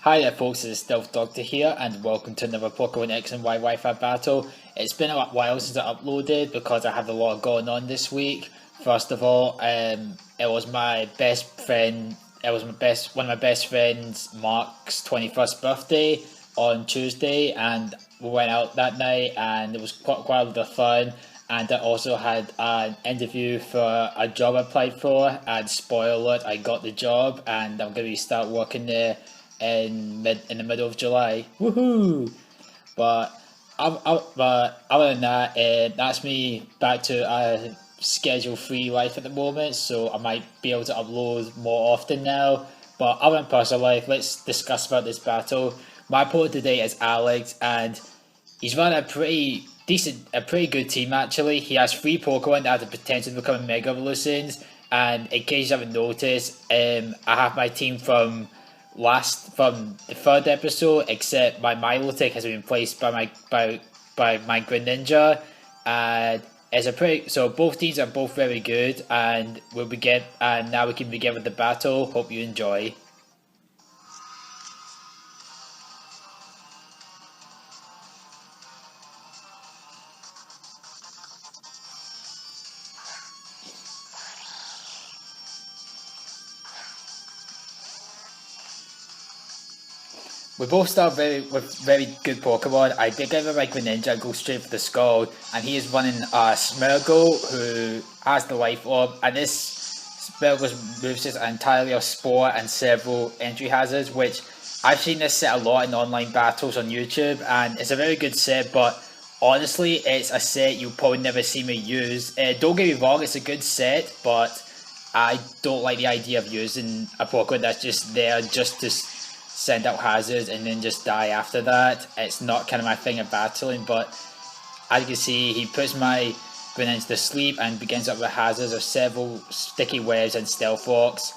Hi there folks, it's Stealth Doctor here and welcome to another Pokemon X and Y Wi-Fi battle. It's been a while since I uploaded because I have a lot going on this week. First of all, it was my best friend, one of my best friends, Mark's 21st birthday on Tuesday, and we went out that night and it was quite a lot of fun. And I also had an interview for a job I applied for, and spoiler alert, I got the job and I'm going to start working there in the middle of July. Woohoo! But but other than that, that's me back to a schedule-free life at the moment. So I might be able to upload more often now. But other than personal life, let's discuss about this battle. My opponent today is Alex, and he's run a pretty good team actually. He has 3 Pokemon that have the potential to become Mega Evolutions. And in case you haven't noticed, I have my team from the third episode, except my Milotic has been replaced by my Greninja, and so both teams are both very good, and now we can begin with the battle. Hope you enjoy. We both start with very good Pokemon. I pick over my Greninja and go straight for the Skull, and he is running Smeargle, who has the Life Orb, and this Smeargle's moveset are entirely of Spore and several entry hazards, which I've seen this set a lot in online battles on YouTube, and it's a very good set, but honestly, it's a set you'll probably never see me use. Don't get me wrong, it's a good set, but I don't like the idea of using a Pokemon that's just there just to send out hazards and then just die after that. It's not kind of my thing of battling, but as you can see, he puts my Greninja to sleep and begins up with hazards of several sticky webs and stealth rocks.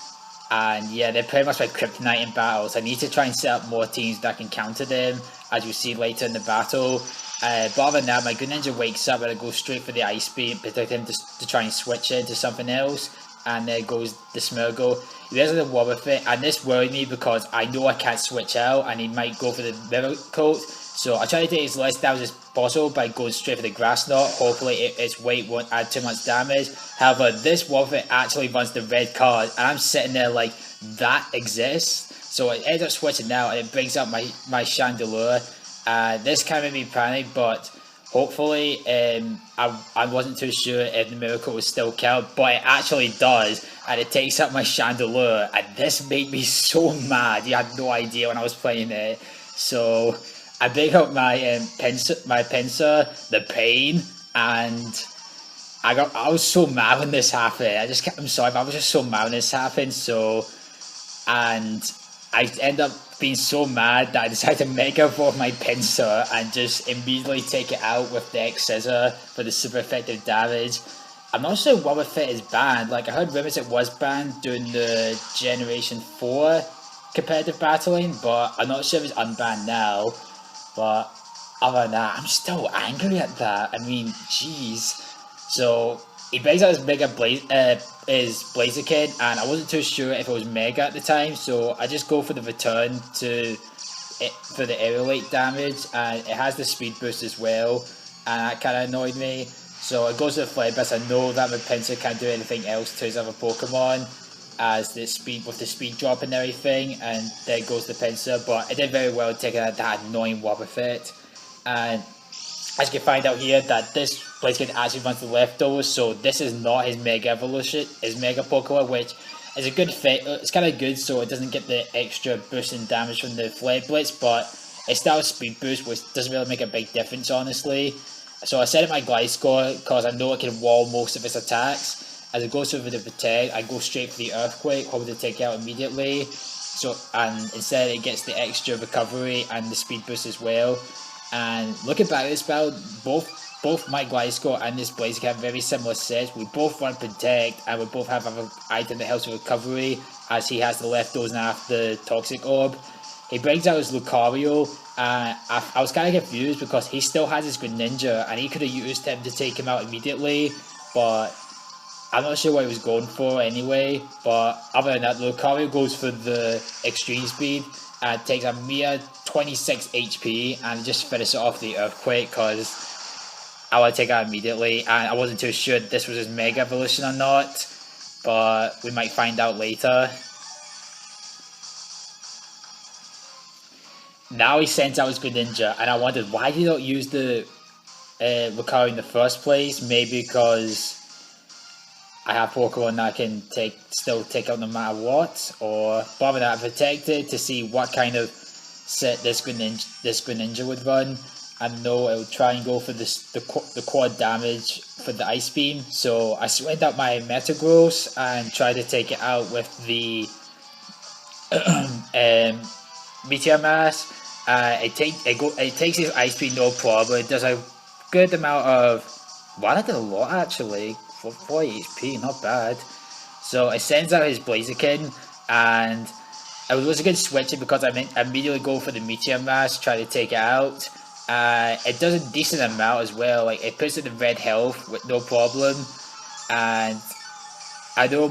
And yeah, they're pretty much like kryptonite in battles. I need to try and set up more teams that can counter them, as you see later in the battle. But other than that, my Greninja wakes up and I go straight for the Ice Beam, protect him to try and switch into something else. And there goes the Smeargle. He doesn't have Wobbuffet, and this worried me because I know I can't switch out and he might go for the Mirror Coat. So I try to take as less damage as possible by going straight for the Grass Knot. Hopefully its weight won't add too much damage. However, this Wobbuffet actually runs the red card, and I'm sitting there like, that exists? So it ends up switching out and it brings up my Chandelure. This kind of made me panic, but hopefully, I wasn't too sure if the Miracle was still count, but it actually does, and it takes up my Chandelure, and this made me so mad. You had no idea when I was playing it. So I bring up my Pinsir, the pain, and I was so mad when this happened. I'm sorry, but I was just so mad when this happened. And I end up being so mad that I decided to Mega Evolve my Pinsir and just immediately take it out with the X Scissor for the super effective damage. I'm not sure Wobbuffet is banned. Like, I heard rumors it was banned during the Generation 4 competitive battling, but I'm not sure if it's unbanned now. But other than that, I'm still angry at that. I mean, jeez. So he brings out his Blaziken, and I wasn't too sure if it was Mega at the time, so I just go for the return for the Aerolite damage, and it has the speed boost as well, and that kind of annoyed me. So it goes to the Flare Blitz. I know that my Pinsir can't do anything else to his other Pokemon, as the speed drop and everything, and there goes the Pinsir, but it did very well taking out that annoying Wobbuffet. And as you can find out here, that this Blaziken actually runs the leftovers, so this is not his Mega Evolution, his Mega Pokemon, which is a good fit. It's kind of good, so it doesn't get the extra boost in damage from the Flare Blitz, but it's still a speed boost, which doesn't really make a big difference, honestly. So I set up my Gliscor because I know it can wall most of its attacks. As it goes over the Protect, I go straight for the Earthquake, hoping to take it out immediately. And instead it gets the extra recovery and the speed boost as well. And looking back at this battle, both my Gliscor and this Blaziken have very similar sets. We both run Protect, and we both have an item that helps with recovery, as he has the leftovers and after the Toxic Orb. He brings out his Lucario, and I was kind of confused because he still has his Greninja, and he could have used him to take him out immediately, but I'm not sure what he was going for anyway, but other than that, Lucario goes for the extreme speed and takes a mere 26 HP and just finishes off the Earthquake because I want to take out immediately, and I wasn't too sure this was his Mega Evolution or not, but we might find out later. Now he sends out his Greninja, and I wondered why did he not use the Lucario in the first place? Maybe because I have Pokemon that I can still take out no matter what, or bother that I'm protected to see what kind of set this Greninja would run. I know it would try and go for the quad damage for the Ice Beam, so I switched out my Metagross and tried to take it out with the Meteor Mass. It takes his Ice Beam no problem. It does a good amount of, well, I did a lot actually. For 40 HP, not bad. So it sends out his Blaziken, and it was a good switch because I immediately go for the Meteor Mass, try to take it out. It does a decent amount as well. Like it puts it in red health with no problem, and I know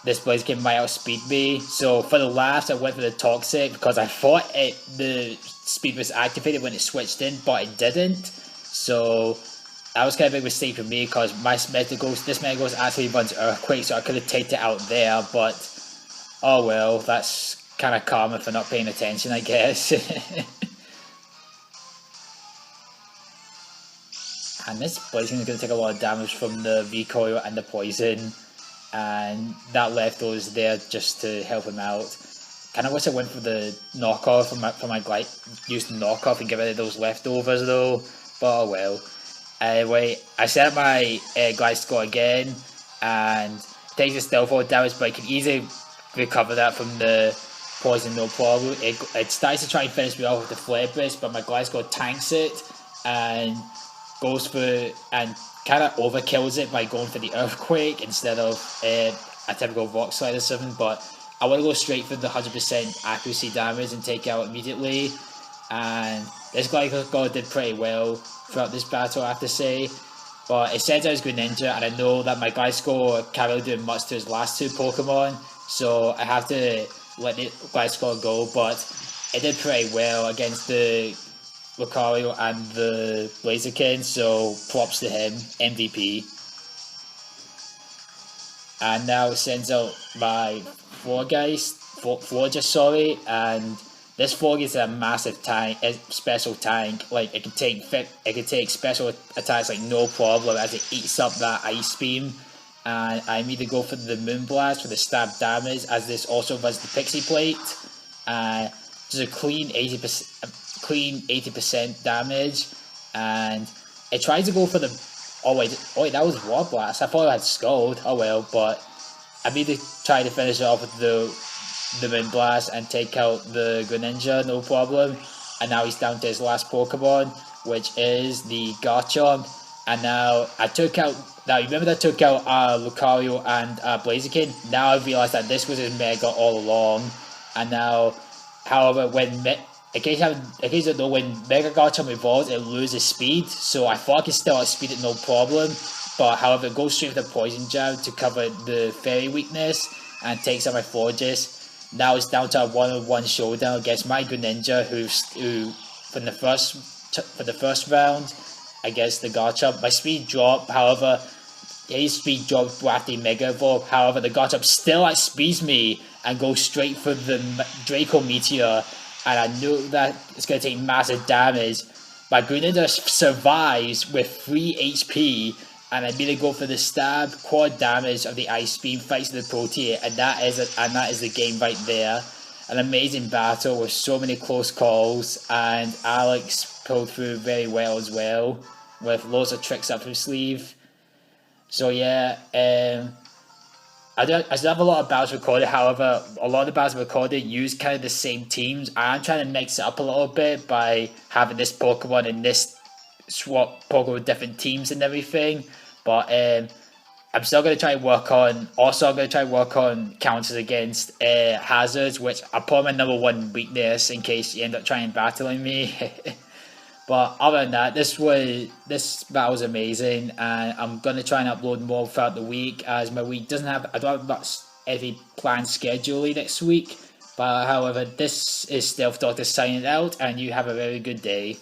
this Blaziken might outspeed me. So for the laughs, I went for the Toxic because I thought the speed was activated when it switched in, but it didn't. So that was kind of a big mistake for me because this Metagross actually runs Earthquake, so I could have taken it out there, but oh well, that's kind of karma for not paying attention, I guess. And this Blaziken is going to take a lot of damage from the recoil and the poison, and that left those there just to help him out. Kind of wish I went for the knockoff for my glide, used the knockoff and get rid of those leftovers though, but oh well. Anyway, I set up my Gliscor again, and takes a stealth fall damage, but I can easily recover that from the poison, no problem. It starts to try and finish me off with the Flare Blitz, but my Gliscor tanks it, and goes for, and kind of overkills it by going for the Earthquake instead of a typical Rock Slide or something, but I want to go straight for the 100% accuracy damage and take it out immediately, and this Gliscor did pretty well throughout this battle, I have to say. But it sends out his Greninja, and I know that my Gliscor can't really do much to his last two Pokemon, so I have to let the Gliscor go, but it did pretty well against the Lucario and the Blaziken, so props to him, MVP. And now it sends out my Florges, sorry, and this Florges is a massive tank, a special tank. Like it can take special attacks like no problem as it eats up that Ice Beam. And I immediately go for the Moonblast for the stab damage, as this also runs the Pixie Plate. Just a clean 80% damage, and it tries to go for the. Oh wait, that was Water Blast. I thought I had Scald. Oh well, but I immediately try to finish it off with the Moonblast and take out the Greninja, no problem. And now he's down to his last Pokemon, which is the Garchomp. And now I took out. Now remember that I took out Lucario and Blaziken. Now I realized that this was his Mega all along. And now, however, in case you don't know, when Mega Garchomp evolves, it loses speed. So I thought I could still outspeed it no problem. But however, it goes straight for the Poison Jab to cover the Fairy weakness and takes out my Florges. Now it's down to a 1-on-1 showdown against my Greninja, who for the first round against the Garchomp. My speed dropped, however, his speed dropped after the Mega Evolve. However, the Garchomp still outspeeds me and goes straight for the Draco Meteor, and I knew that it's going to take massive damage. My Greninja survives with 3 HP, and I immediately go for the stab, quad damage of the Ice Beam, fights the Protean, and that is the game right there. An amazing battle with so many close calls, and Alex pulled through very well as well, with loads of tricks up his sleeve. So yeah, I still have a lot of battles recorded. However, a lot of the battles recorded use kind of the same teams. I'm trying to mix it up a little bit by having this Pokemon and this swap Pokemon with different teams and everything. But I'm still going to try and work on. Also, I'm going to try and work on counters against hazards, which are probably my number one weakness in case you end up trying battling me. But other than that, this battle was amazing, and I'm gonna try and upload more throughout the week as my week doesn't have I don't have much every planned schedule next week. But however, this is Stealth Doctor signing out, and you have a very good day.